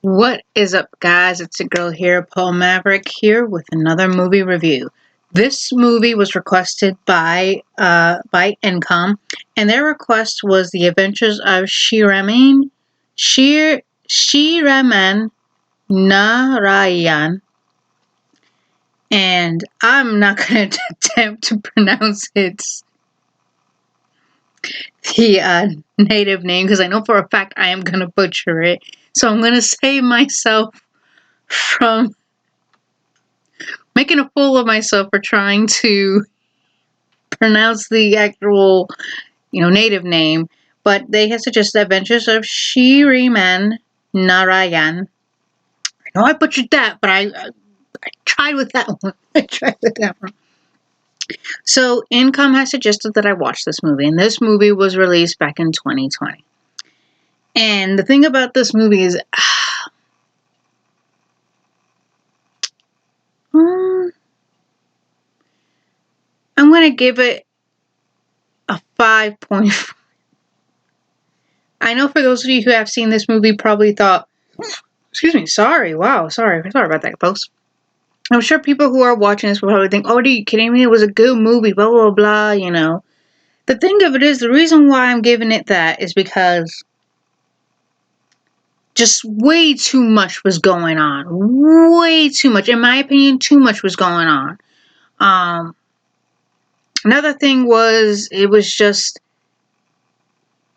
What is up, guys? It's a girl here, Paul Maverick, here with another movie review. This movie was requested by Income, and their request was The Adventures of Shreeman Narayan, and I'm not going to attempt to pronounce the native name because I know for a fact I am going to butcher it. So I'm going to save myself from making a fool of myself for trying to pronounce the actual, native name. But they have suggested Adventures of Shreeman Narayan. I know I butchered that, but I tried with that one. I tried with that one. So Income has suggested that I watch this movie, and this movie was released back in 2020. And the thing about this movie is, I'm going to give it a 5.5. I know for those of you who have seen this movie probably thought, excuse me, sorry about that, folks. I'm sure people who are watching this will probably think, oh, are you kidding me? It was a good movie, blah, blah, blah, The thing of it is, the reason why I'm giving it that is because just way too much was going on. Way too much. In my opinion, too much was going on. Another thing was, it was just,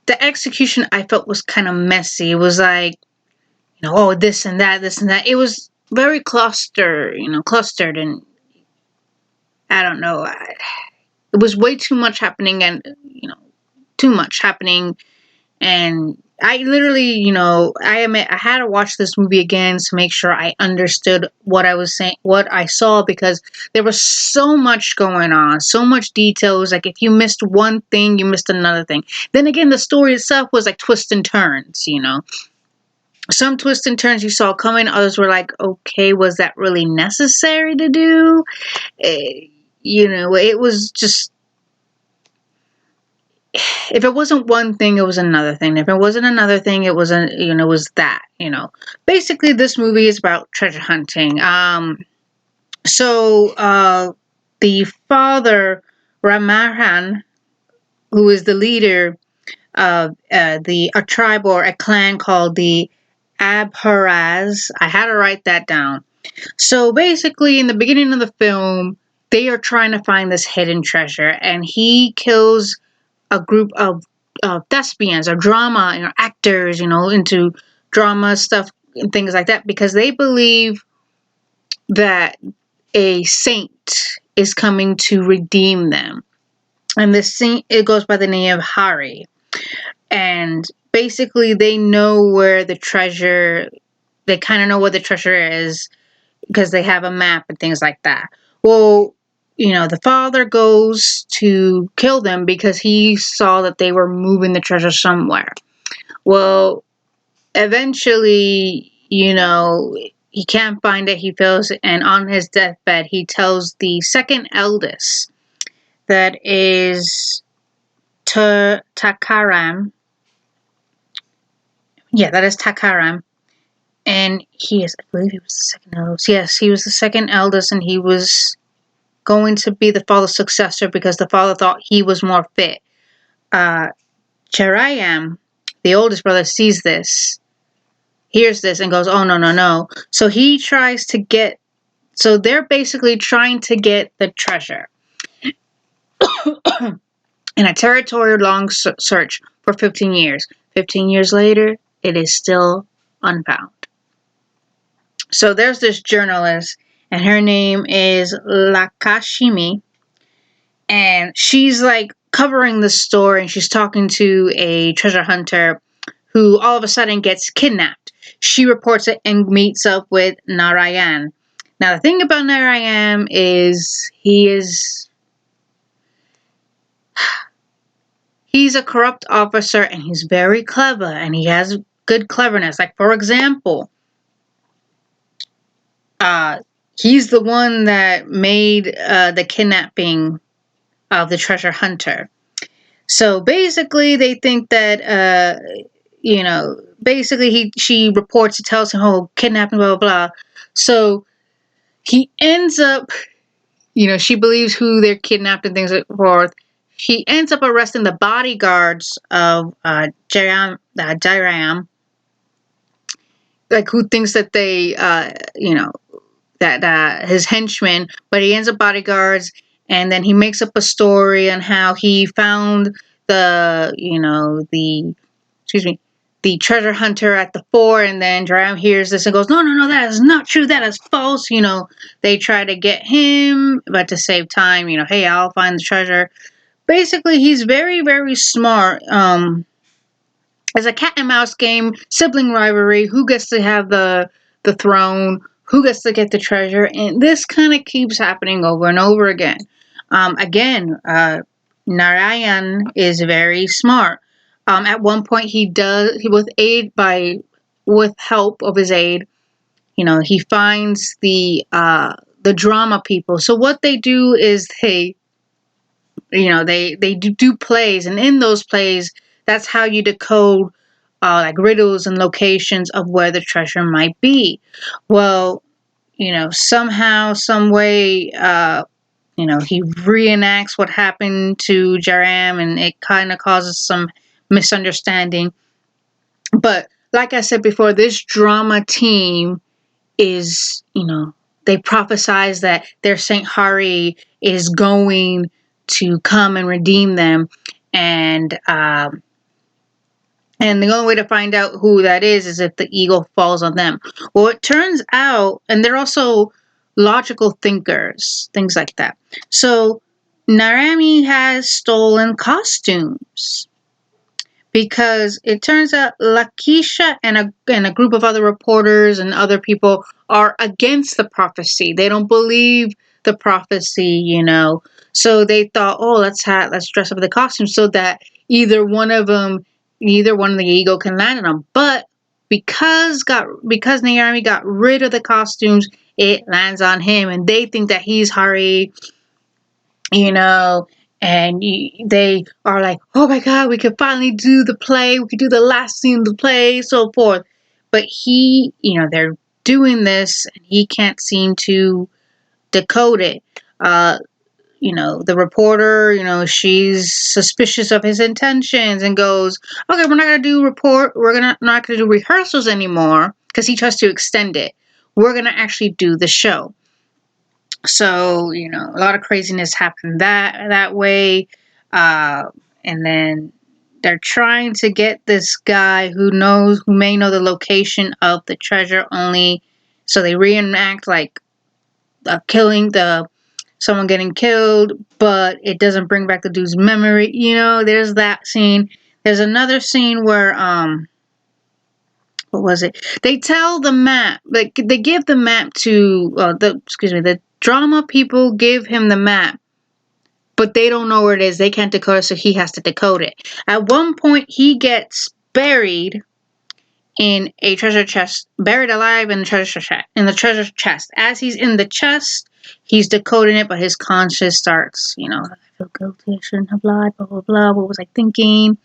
the execution I felt was kind of messy. It was like, oh, this and that. It was very clustered, and I don't know. It was way too much happening, and too much happening, and I literally, I admit I had to watch this movie again to make sure I understood what I was saying, what I saw, because there was so much going on, so much detail. It was like if you missed one thing, you missed another thing. Then again, the story itself was like twists and turns, Some twists and turns you saw coming, others were like, okay, was that really necessary to do? It was just, if it wasn't one thing, it was another thing. If it wasn't another thing, it wasn't, it was that, Basically, this movie is about treasure hunting. The father, Ramahan, who is the leader of a tribe or a clan called the Abharaz. I had to write that down. So basically, in the beginning of the film, they are trying to find this hidden treasure, and he kills a group of thespians or drama actors, into drama stuff and things like that, because they believe that a saint is coming to redeem them. And this saint, it goes by the name of Hari. And basically, they know where the treasure, they kind of know where the treasure is because they have a map and things like that. Well, the father goes to kill them because he saw that they were moving the treasure somewhere. Well, eventually, he can't find it. He fails, and on his deathbed, he tells the second eldest, that is Takaram. Yeah, that is Takaram. And I believe he was the second eldest. Yes, he was the second eldest, and he was going to be the father's successor because the father thought he was more fit. Charayam, the oldest brother, sees this, hears this, and goes, oh, no. So he tries to get, so they're basically trying to get the treasure. In a territory-long search for 15 years. 15 years later, it is still unfound. So there's this journalist, and her name is Lakashmi, and she's like covering the story, and she's talking to a treasure hunter who all of a sudden gets kidnapped. She reports it and meets up with Narayan. Now, the thing about Narayan is he's a corrupt officer, and he's very clever, and he has good cleverness. Like, for example, he's the one that made the kidnapping of the treasure hunter. So basically, they think that, basically she reports, it tells him, oh, kidnapping, blah, blah, blah. So he ends up, she believes who they're kidnapped and things like forth. He ends up arresting the bodyguards of Jairam, like who thinks that they, that his henchmen, but he ends up bodyguards, and then he makes up a story on how he found the excuse me, the treasure hunter at the fort, and then Jairam hears this and goes, no, no, no, that is not true, that is false. They try to get him, but to save time, hey, I'll find the treasure. Basically, he's very, very smart. It's a cat and mouse game, sibling rivalry, who gets to have the throne, who gets to get the treasure, and this kind of keeps happening over and over again. Narayan is very smart. At one point, with help of his aide, he finds the drama people. So what they do is they do plays, and in those plays, that's how you decode like riddles and locations of where the treasure might be. Well, somehow, some way, he reenacts what happened to Jaram, and it kind of causes some misunderstanding. But like I said before, this drama team is, they prophesize that their Saint Hari is going to come and redeem them, and the only way to find out who that is if the eagle falls on them. Well, it turns out, and they're also logical thinkers, things like that. So Narami has stolen costumes, because it turns out Lakisha and a group of other reporters and other people are against the prophecy. They don't believe the prophecy, So they thought, oh, let's dress up the costumes so that either one of the ego can land on them. But because Naomi got rid of the costumes, it lands on him, and they think that he's Hari, and they are like, oh my God, we could finally do the play. We could do the last scene of the play, so forth. But they're doing this, and he can't seem to decode it. The reporter, she's suspicious of his intentions and goes, okay, we're not going to do not going to do rehearsals anymore, because he tries to extend it. We're going to actually do the show. So, a lot of craziness happened that way. And then they're trying to get this guy who may know the location of the treasure only. So they reenact like someone getting killed, but it doesn't bring back the dude's memory. There's that scene. There's another scene where, what was it? They tell the map, like they give the map to the drama people give him the map, but they don't know where it is. They can't decode it, so he has to decode it. At one point, he gets buried in a treasure chest, buried alive in the treasure chest. As he's in the chest, he's decoding it, but his conscience starts, I feel guilty, I shouldn't have lied, blah, blah, blah. What was I thinking?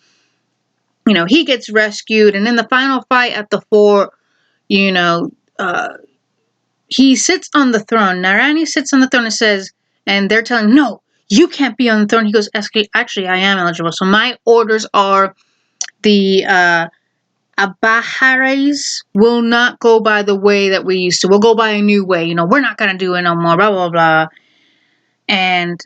He gets rescued, and in the final fight at the fort, he sits on the throne. Narani sits on the throne and says, and they're telling him, no, you can't be on the throne. He goes, actually, I am eligible. So my orders are the Abahares will not go by the way that we used to. We'll go by a new way. We're not going to do it no more, blah, blah, blah. And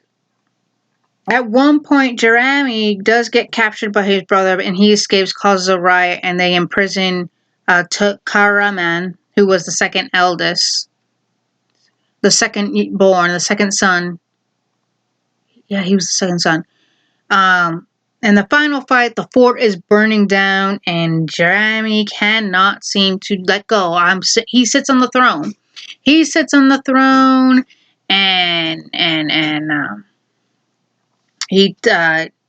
at one point, Jeremy does get captured by his brother, and he escapes, causes a riot, and they imprison Karaman, who was the second eldest, the second born, the second son. Yeah, he was the second son. In the final fight, the fort is burning down, and Jeremy cannot seem to let go. He sits on the throne. He sits on the throne, and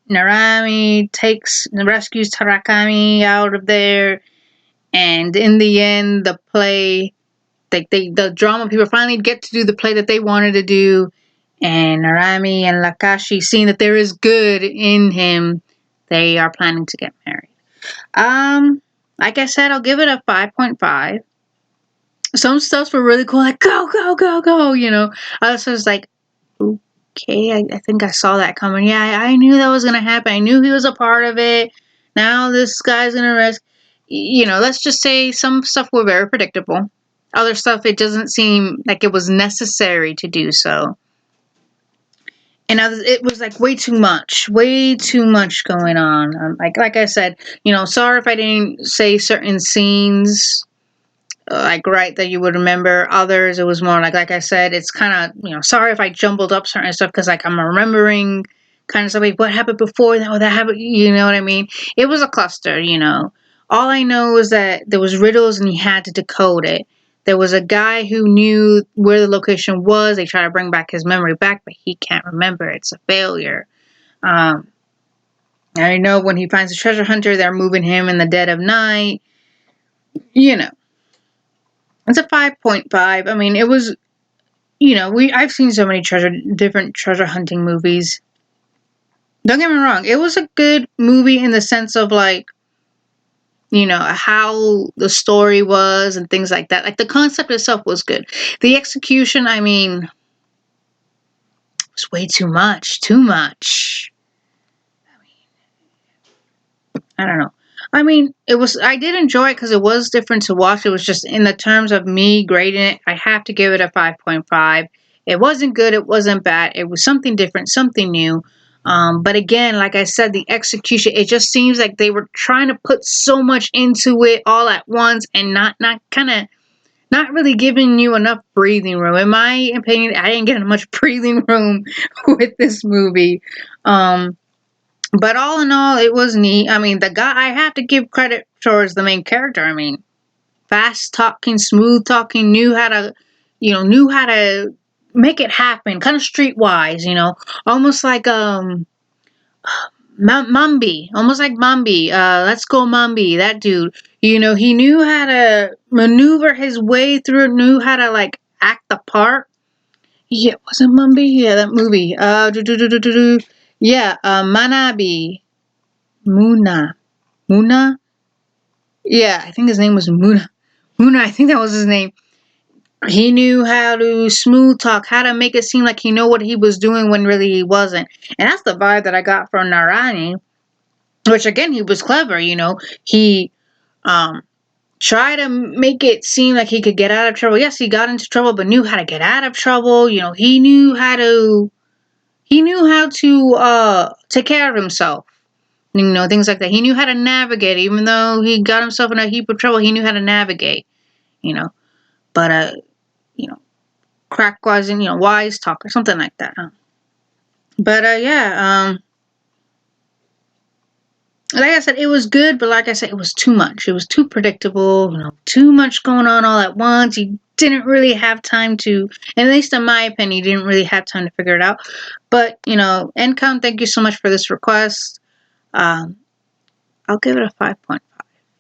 Narami rescues Tarakami out of there, and in the end, the play, the drama people finally get to do the play that they wanted to do, and Narami and Lakashi, seeing that there is good in him, they are planning to get married. Like I said, I'll give it a 5.5. Some stuffs were really cool, like go, go, go, go, you know. Others was like, okay, I think I saw that coming. Yeah, I knew that was gonna happen. I knew he was a part of it. Now this guy's gonna risk. You know, let's just say some stuff were very predictable. Other stuff, it doesn't seem like it was necessary to do so. And others, it was like way too much going on. Like I said, you know, sorry if I didn't say certain scenes like right that you would remember. Others it was more like I said, it's kind of, you know, sorry if I jumbled up certain stuff because like I'm remembering kind of stuff like what happened before that, or that happened, you know what I mean. It was a cluster, you know. All I know is that there was riddles and he had to decode it. There was a guy who knew where the location was. They try to bring back his memory back, but he can't remember. It's a failure. um I know when he finds the treasure hunter, they're moving him in the dead of night, you know. It's a 5.5. I mean, it was, you know, I've seen so many different treasure hunting movies. Don't get me wrong, it was a good movie in the sense of like, you know, how the story was and things like that. Like the concept itself was good. The execution, I mean, was way too much. Too much. I don't know. I mean, it was. I did enjoy it because it was different to watch. It was just in the terms of me grading it, I have to give it a 5.5. It wasn't good. It wasn't bad. It was something different, something new. But again, like I said, the execution. It just seems like they were trying to put so much into it all at once, and not kind of not really giving you enough breathing room. In my opinion, I didn't get much breathing room with this movie. Um, but all in all, it was neat. I mean, the guy, I have to give credit towards the main character. I mean, fast talking, smooth talking, knew how to make it happen, kind of streetwise, you know, almost like Mumby, almost like Mumby. Let's go Mumby, that dude. You know, he knew how to maneuver his way through it, knew how to like act the part. Yeah, wasn't Mumby? Yeah, that movie. Yeah, Manabi. Muna. Muna? Yeah, I think his name was Muna. Muna, I think that was his name. He knew how to smooth talk, how to make it seem like he knew what he was doing when really he wasn't. And that's the vibe that I got from Narani, which again, he was clever, you know. He um tried to make it seem like he could get out of trouble. Yes, he got into trouble, but knew how to get out of trouble. You know, he knew how to take care of himself. You know, things like that. He knew how to navigate, even though he got himself in a heap of trouble. He knew how to navigate. You know, but you know, crack wise and wise talk or something like that. But yeah, like I said, it was good, but like I said, it was too much. It was too predictable. You know, too much going on all at once. You didn't really have time to, at least in my opinion, you didn't really have time to figure it out. But you know, Encom, thank you so much for this request. Um, I'll give it a 5.5.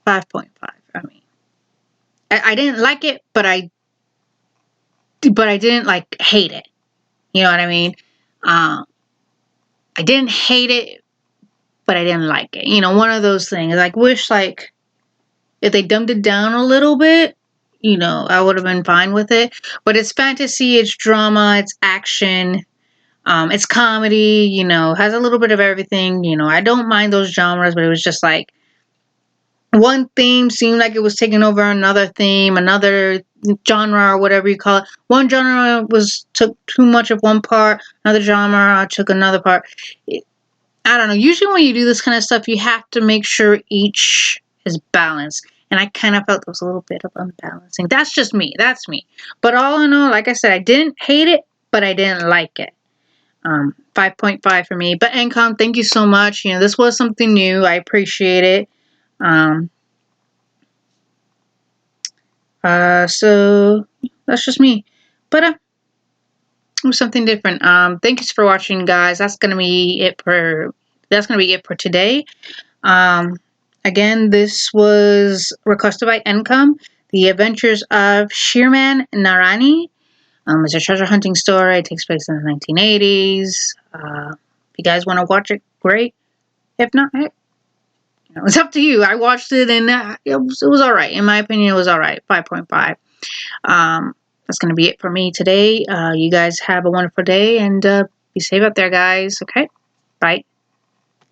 5.5. I mean, I didn't like it, but I didn't like hate it. You know what I mean? I didn't hate it, but I didn't like it. You know, one of those things. Like, wish like if they dumbed it down a little bit, you know, I would have been fine with it. But it's fantasy, it's drama, it's action, it's comedy. You know, has a little bit of everything. You know, I don't mind those genres, but it was just like one theme seemed like it was taking over another theme, another genre or whatever you call it. One genre took too much of one part, another genre took another part. I don't know. Usually when you do this kind of stuff, you have to make sure each is balanced. And I kind of felt there was a little bit of unbalancing. That's just me. That's me. But all in all, like I said, I didn't hate it, but I didn't like it. 5.5 for me. But Encom, thank you so much. You know, this was something new. I appreciate it. So that's just me. But it was something different. Thank you for watching, guys. That's gonna be it for today. Again, this was requested by Encom, The Adventures of Shreeman Narayan. It's a treasure hunting story. It takes place in the 1980s. If you guys want to watch it, great. If not, hey, It's up to you. I watched it and it was all right. In my opinion, it was all right. 5.5. That's going to be it for me today. You guys have a wonderful day and be safe out there, guys. Okay? Bye.